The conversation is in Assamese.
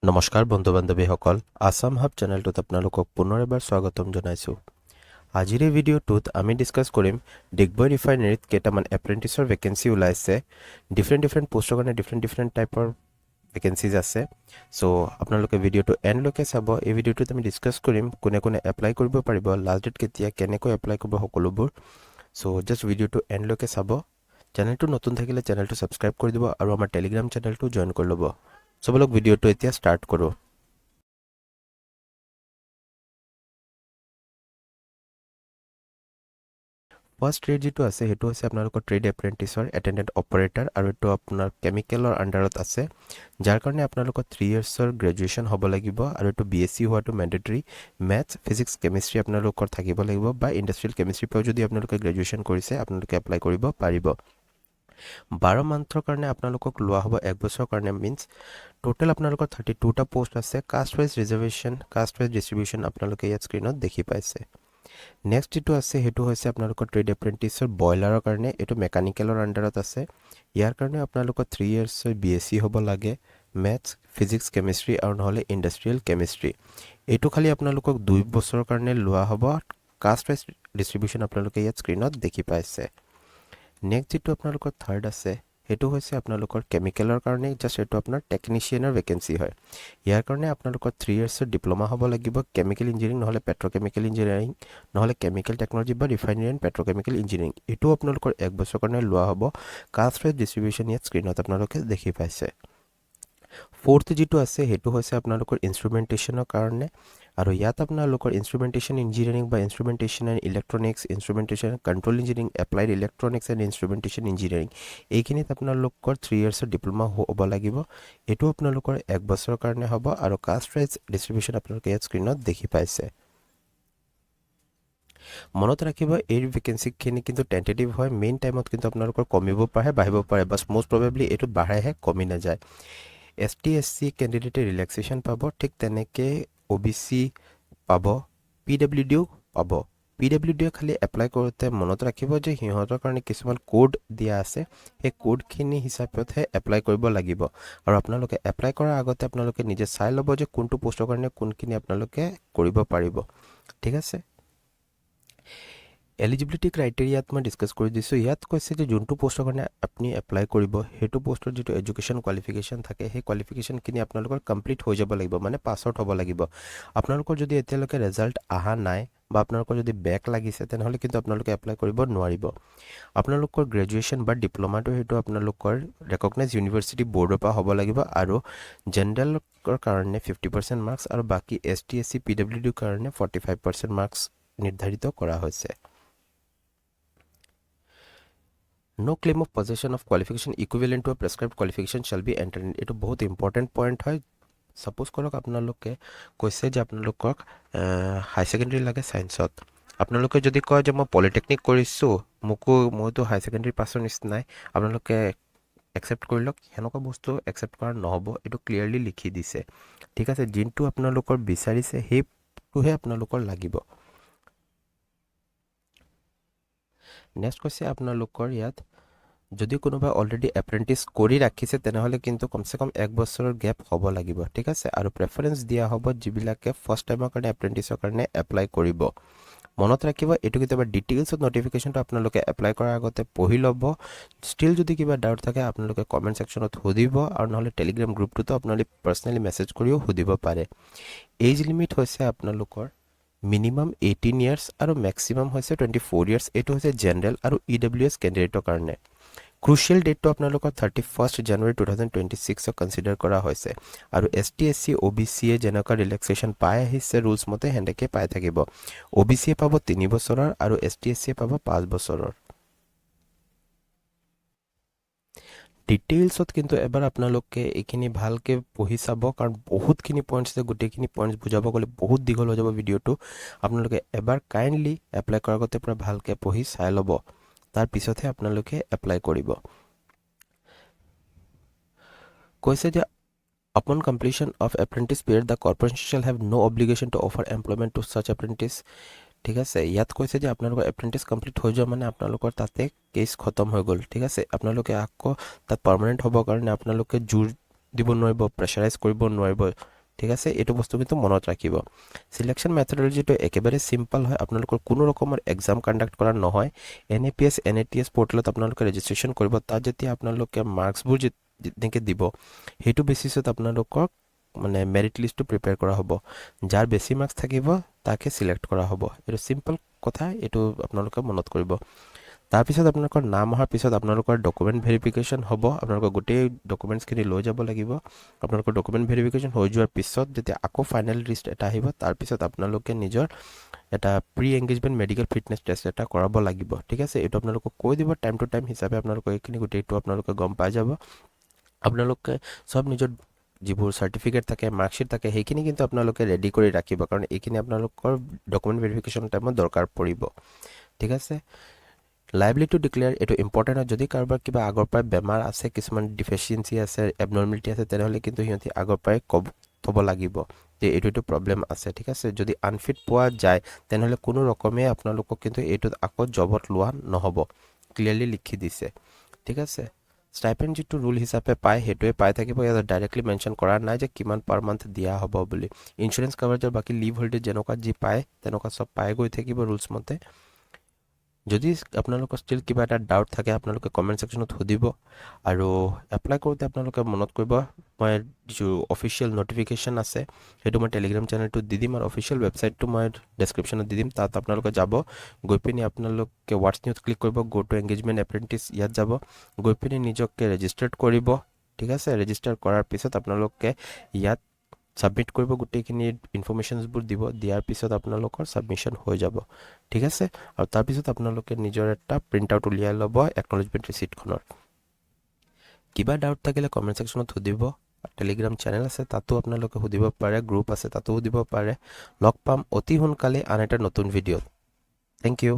নমস্কাৰ বন্ধু বান্ধৱীসকল আসাম হাব চেনেলটোত আপোনালোকক পুনৰ এবাৰ স্বাগতম জনাইছোঁ আজিৰ এই ভিডিঅ'টোত আমি ডিছকাছ কৰিম ডিগবৈ ৰিফাইনেৰীত কেইটামান এপ্ৰেণ্টিছৰ ভেকেঞ্চি ওলাইছে ডিফাৰেণ্ট পোষ্টৰ কাৰণে ডিফাৰেণ্ট টাইপৰ ভেকেঞ্চিজ আছে চ' আপোনালোকে ভিডিঅ'টো এণ্ডলৈকে চাব এই ভিডিঅ'টোত আমি ডিছকাছ কৰিম কোনে কোনে এপ্লাই কৰিব পাৰিব লাষ্ট ডেট কেতিয়া কেনেকৈ এপ্লাই কৰিব সকলোবোৰ চ' জাষ্ট ভিডিঅ'টো এণ্ডলৈকে চাব চেনেলটো নতুন থাকিলে চেনেলটো ছাবস্ক্ৰাইব কৰি দিব আৰু আমাৰ টেলিগ্ৰাম চেনেলটো জইন কৰি ল'ব চবলক ভিডিঅ'টো এতিয়া ষ্টাৰ্ট কৰোঁ ফাৰ্ষ্ট ট্ৰেড যিটো আছে সেইটো হৈছে আপোনালোকৰ ট্ৰেড এপ্ৰেণ্টিছৰ এটেণ্ডেণ্ট অপাৰেটৰ আৰু এইটো আপোনাৰ কেমিকেলৰ আণ্ডাৰত আছে যাৰ কাৰণে আপোনালোকৰ 3 ইয়াৰ্ছৰ গ্ৰেজুৱেশ্যন হ'ব লাগিব আৰু এইটো BSc হোৱাটো মেণ্ডেটৰী মেথছ ফিজিক্স কেমিষ্ট্ৰি আপোনালোকৰ থাকিব লাগিব বা ইণ্ডাষ্ট্ৰিয়েল কেমিষ্ট্ৰিৰ পৰাও যদি আপোনালোকে গ্ৰেজুৱেশ্যন কৰিছে আপোনালোকে এপ্লাই কৰিব পাৰিব 12 মান্থৰ কাৰণে আপোনালোকক লোৱা হ'ব 1 বছৰৰ কাৰণে মিন্স টোটেল আপোনালোকৰ 32টা পোষ্ট আছে caste wise reservation caste wise distribution আপোনালোকে ইয়াত স্ক্ৰীনত দেখি পাইছে নেক্সট যেটো আছে হেতু হৈছে আপোনালোকৰ ট্ৰেড এপ্ৰেণ্টিছৰ বয়লাৰৰ কাৰণে এটো মেকানিকেলৰ আণ্ডাৰত আছে ইয়াৰ কাৰণে আপোনালোকৰ 3 ইয়াৰ্ছৰ BSc হ'ব লাগে মেথছ ফিজিক্স কেমিষ্ট্ৰি আৰু নহলে ইণ্ডাষ্ট্ৰিয়েল কেমিষ্ট্ৰি এটো খালি আপোনালোকক 2 বছৰৰ কাৰণে লোৱা হ'ব কাষ্ট ৱাইজ ডিষ্ট্ৰিবিউশ্যন আপোনালোকে ইয়াত স্ক্ৰীনত দেখি পাইছে নেক্সট যেটো আপোনালোকৰ থাৰ্ড আছে হেতু হৈছে আপোনালোকৰ কেমিকেলৰ কাৰণে জাস্ট এটো আপোনাৰ টেকনিশিয়ানৰ ভেকেন্সি হয় ইয়াৰ কাৰণে আপোনালোকৰ 3 ইয়াৰ্ছৰ ডিপ্লোমা হ'ব লাগিব কেমিকেল ইঞ্জিনিয়াৰিং নহলে পেট্ৰকেমিকেল ইঞ্জিনিয়াৰিং নহলে কেমিকেল টেকনলজি বা ৰিফাইনাৰী এণ্ড পেট্ৰকেমিকেল ইঞ্জিনিয়াৰিং এটো আপোনালোকৰ 1 বছৰৰ কাৰণে লোৱা হ'ব কাষ্ট ৱাইজ ডিষ্ট্ৰিবিউশ্যন ইয়াত স্ক্ৰীনত আপোনালোকে দেখি পাইছে ফোৰ্থ যেটো আছে হেতু হৈছে আপোনালোকৰ ইনস্ট্ৰুমেন্টেশনৰ কাৰণে আৰু ইয়াত আপোনালোকৰ ইনস্ট্ৰুমেন্টেশন ইঞ্জিনিয়াৰিং বা instrumentation and electronics instrumentation control engineering applied electronics and instrumentation engineering এইখিনিত আপোনালোকৰ 3 ইয়াৰ্ছৰ ডিপ্লোমা হ'ব লাগিব এটো আপোনালোকৰ 1 বছৰৰ কাৰণে হ'ব আৰু কাষ্ট ৱাইজ ডিষ্ট্ৰিবিউশ্যন আপোনালোকে ইয়াত স্ক্ৰীনত দেখি পাইছে মনত ৰাখিব এই ভেকেন্সিখিনি কিন্তু টেন্টেটিভ হয় মেইন টাইমত কিন্তু আপোনালোকৰ কমিব পাৰে বাঢ়িব পাৰে বাট মোষ্ট প্ৰবেবলি এটো বাঢ়াইহে কমি নাযায় ST/SC কেণ্ডিডেটে ৰিলেক্সেশ্যন পাব ঠিক তেনেকৈ OBC পাব PWDও পাব PWD খালি এপ্লাই কৰোঁতে মনত ৰাখিব যে সিহঁতৰ কাৰণে কিছুমান কোড দিয়া আছে সেই কোডখিনি হিচাপতহে এপ্লাই কৰিব লাগিব আৰু আপোনালোকে এপ্লাই কৰাৰ আগতে আপোনালোকে নিজে চাই ল'ব যে কোনটো পোষ্টৰ কাৰণে কোনখিনি আপোনালোকে কৰিব পাৰিব ঠিক আছে এলিজিবিলিটি ক্ৰাইটেৰিয়াত মই ডিসকাস কৰি দিছোঁ ইয়াত কৈছে যে যোনটো পোষ্টৰ কাৰণে আপুনি এপ্লাই কৰিব হেতু পোষ্টৰ যেটো এডুকেশ্যন কোৱালিফিকেশ্যন থাকে সেই কোৱালিফিকেশ্যনখিনি আপোনালোকৰ কমপ্লিট হৈ যাব লাগিব মানে পাছ আউট হ'ব লাগিব আপোনালোকৰ যদি এতিয়ালৈকে ৰিজাল্ট আহা নাই বা আপোনালোকৰ যদি বেক লাগিছে তেনেহলে কিন্তু আপোনালোকে এপ্লাই কৰিব নোৱাৰিব আপোনালোকৰ গ্ৰেজুৱেশ্যন বা ডিপ্লোমাটো হেতু আপোনালোকৰ ৰেকগনাইজ ইউনিভাৰ্চিটি বৰ্ডৰ পৰা হ'ব লাগিব আৰু জেনাৰেলৰ কাৰণে 50% মাৰ্কছ আৰু বাকি ST/SC PWD কাৰণে 45% মাৰ্কছ নিৰ্ধাৰিত কৰা হৈছে No claim of possession of qualification equivalent to a prescribed qualification shall be entered. এটো বহুত ইম্পৰ্টেণ্ট পইণ্ট হয় সাপোজ কৰক আপোনালোকে কৈছে যে আপোনালোকক হাই সেকেন্ডাৰী লাগে সায়েন্সত আপোনালোকে যদি কয় যে মই পলিটেকনিক কৰিছো মইতো হাই সেকেন্ডাৰী পাছৰ নিচিনাই আপোনালোকে একসেপ্ট কৰি লওক হেনকা বস্তু একসেপ্ট কৰা নহব এটো ক্লিয়াৰলি লিখি দিছে ঠিক আছে জিনটো আপোনালোকৰ বিচাৰিছে হেইটোহে আপোনালোকৰ লাগিব নেক্সট কৈছে আপোনালোকৰ ইয়াত যদি কোনোবা অলৰেডি এপ্ৰেন্টিছ কৰি ৰাখিছে তেনেহলে কিন্তু কমসে কম 1 বছৰৰ গ্যাপ হ'ব লাগিব ঠিক আছে আৰু প্ৰেফাৰেন্স দিয়া হ'ব যিবিলাকে ফাৰ্স্ট টাইমৰ কাৰণে এপ্ৰেন্টিছৰ কাৰণে এপ্লাই কৰিব মনত ৰাখিব এটো কিবা ডিটেইলছ অফ নটিফিকেশনটো আপোনালোকে এপ্লাই কৰাৰ আগতে পঢ়ি ল'ব ষ্টিল যদি কিবা ডাউট থাকে আপোনালোকে কমেন্ট সেকশনত সুধিব আৰু নহলে টেলিগ্ৰাম গ্ৰুপটোতো আপোনালোকে পাৰ্সোনালি মেছেজ কৰিও সুধিব পাৰে এজ লিমিট হৈছে আপোনালোকৰ মিনিমাম 18 ইয়াৰ্ছ আৰু ম্যাক্সিমাম হৈছে 24 ইয়াৰ্ছ এটো হৈছে জেনাৰেল আৰু EWS ক্যান্ডিডেটৰ কাৰণে ক্ৰুচিয়েল ডেটটো আপোনালোকৰ 31 জানুৱাৰী 2026 কনসিডাৰ কৰা হৈছে আৰু ST/SC OBC এ জেনেকা ৰিলেক্সেশ্যন পাই আহিছে ৰুলছ মতে হেণ্ডকে পাই থাকিব OBC এ পাব 3 বছৰৰ আৰু ST/SC এ পাব 5 বছৰৰ ডিটেইলছত কিন্তু এবাৰ আপোনালোকে এখিনি ভালকে পঢ়ি চাব কাৰণ বহুতখিনি পইণ্টছ আছে গুটেখিনি পইণ্টছ বুজাব গলে বহুত দীঘল হৈ যাব ভিডিওটো আপোনালোকে এবাৰ কাইন্ডলি এপ্লাই কৰাৰ আগতে পুৰা ভালকে পঢ়ি চাই ল'ব তাৰ পিছতহে আপোনালোকে এপ্লাই কৰিব কৈছে যে upon completion of apprentice period the corporation shall have no obligation to offer employment to such apprentice ঠিক আছে ইয়াত কৈছে যে আপোনালোকৰ এপ্ৰেন্টিছ কমপ্লিট হৈ যোৱা মানে আপোনালোকৰ তাতে কেস খতম হৈ গল ঠিক আছে আপোনালোকে আকৌ তাত পাৰ্মানেন্ট হ'ব কাৰণে আপোনালোকে জোৰ দিব নোৱাৰিব প্ৰেছাৰাইজ কৰিব নোৱাৰিব ঠিক আছে, এইটো বস্তু কিন্তু মনত ৰাখিব। সিলেকশ্যন মেথডলজিটো একেবাৰে সিম্পল হয়, আপোনালোকৰ কোনো ৰকমৰ এক্সাম কণ্ডাক্ট কৰা নহয়। NAPS NATS পৰ্টেলত আপোনালোকে ৰেজিষ্ট্ৰেশ্যন কৰিব, তাত যেতিয়া আপোনালোকে মাৰ্কছবোৰ যেনেকৈ দিব সেইটো বেচিছত আপোনালোকক মানে মেৰিট লিষ্টটো প্ৰিপেয়াৰ কৰা হ'ব। যাৰ বেছি মাৰ্কছ থাকিব তাকে চিলেক্ট কৰা হ'ব। এইটো চিম্পল কথা, এইটো আপোনালোকে মনত কৰিব। তাৰপিছত আপোনালোকৰ নাম অহাৰ পিছত আপোনালোকৰ ডকুমেণ্ট ভেৰিফিকেশ্যন হ'ব। আপোনালোকৰ গোটেই ডকুমেণ্টছখিনি লৈ যাব লাগিব। আপোনালোকৰ ডকুমেণ্ট ভেৰিফিকেশ্যন হৈ যোৱাৰ পিছত যেতিয়া আকৌ ফাইনেল লিষ্ট এটা আহিব, তাৰপিছত আপোনালোকে নিজৰ এটা pre engagement medical fitness test এটা কৰাব লাগিব। ঠিক আছে, এইটো আপোনালোকক কৈ দিব টাইম টু টাইম হিচাপে, আপোনালোকে এইখিনি গোটেইটো আপোনালোকে গম পাই যাব। আপোনালোকে চব নিজৰ যিবোৰ চাৰ্টিফিকেট থাকে, মাৰ্কশ্বিট থাকে, সেইখিনি কিন্তু আপোনালোকে ৰেডি কৰি ৰাখিব, কাৰণ এইখিনি আপোনালোকৰ ডকুমেণ্ট ভেৰিফিকেশ্যন টাইমত দৰকাৰ পৰিব। ঠিক আছে, লাইবিলিটি ডিক্লেয়াৰ এইটো ইম্পৰ্টেণ্ট হয়। যদি কাৰোবাৰ কিবা আগৰ পৰাই বেমাৰ আছে, কিছুমান ডিফিচিয়েঞ্চি আছে, এবনৰ্মেলিটি আছে, তেনেহ'লে কিন্তু সিহঁতি আগৰ পৰাই থ'ব লাগিব যে এইটো প্ৰব্লেম আছে। ঠিক আছে, যদি আনফিট পোৱা যায় তেনেহ'লে কোনো ৰকমে আপোনালোকক কিন্তু এইটোত আকৌ জবত লোৱা নহ'ব, ক্লিয়াৰলি লিখি দিছে। ঠিক আছে, ষ্টাইপেণ্ড যিটো ৰুল হিচাপে পায় সেইটোৱে পাই থাকিব। ইয়াত ডাইৰেক্টলি মেনশ্যন কৰা নাই যে কিমান পাৰ মান্থ দিয়া হ'ব বুলি। ইঞ্চুৰেঞ্চ কাভাৰেজৰ বাকী লিভ হলিডে যেনেকুৱা যি পায় তেনেকুৱা চব পাই গৈ থাকিব ৰুলছ মতে। যদি আপোনালোকৰ ষ্টিল কিবা এটা ডাউট থাকে আপোনালোকে কমেণ্ট ছেকশ্যনত সুধিব। আৰু এপ্লাই কৰোঁতে আপোনালোকে মনত কৰিব, মই যিটো অফিচিয়েল ন'টিফিকেশ্যন আছে সেইটো মই টেলিগ্ৰাম চেনেলটোত দি দিম, আৰু অফিচিয়েল ৱেবছাইটটো মই ডেছক্ৰিপশ্যনত দি দিম। তাত আপোনালোকে যাব, গৈ পিনি আপোনালোকে হোৱাটছ নিউজ ক্লিক কৰিব, গো টু এংগেজমেণ্ট এপ্ৰেণ্টিছ ইয়াত যাব, গৈ পিনি নিজকে ৰেজিষ্টাৰ্ড কৰিব। ঠিক আছে, ৰেজিষ্টাৰ কৰাৰ পিছত আপোনালোকে ইয়াত ছাবমিট কৰিব, গোটেইখিনি ইনফৰ্মেশ্যনছবোৰ দিব, দিয়াৰ পিছত আপোনালোকৰ ছাবমিশ্যন হৈ যাব। ঠিক আছে, আৰু তাৰপিছত আপোনালোকে নিজৰ এটা প্ৰিণ্ট আউট উলিয়াই ল'ব একনলেজমেণ্ট ৰিচিপ্টখনৰ। কিবা ডাউট থাকিলে কমেণ্ট ছেকশ্যনত সুধিব। টেলিগ্ৰাম চেনেল আছে তাতো আপোনালোকে সুধিব পাৰে, গ্ৰুপ আছে তাতো সুধিব পাৰে। লগ পাম অতি সোনকালে আন এটা নতুন ভিডিঅ'ত। Thank U.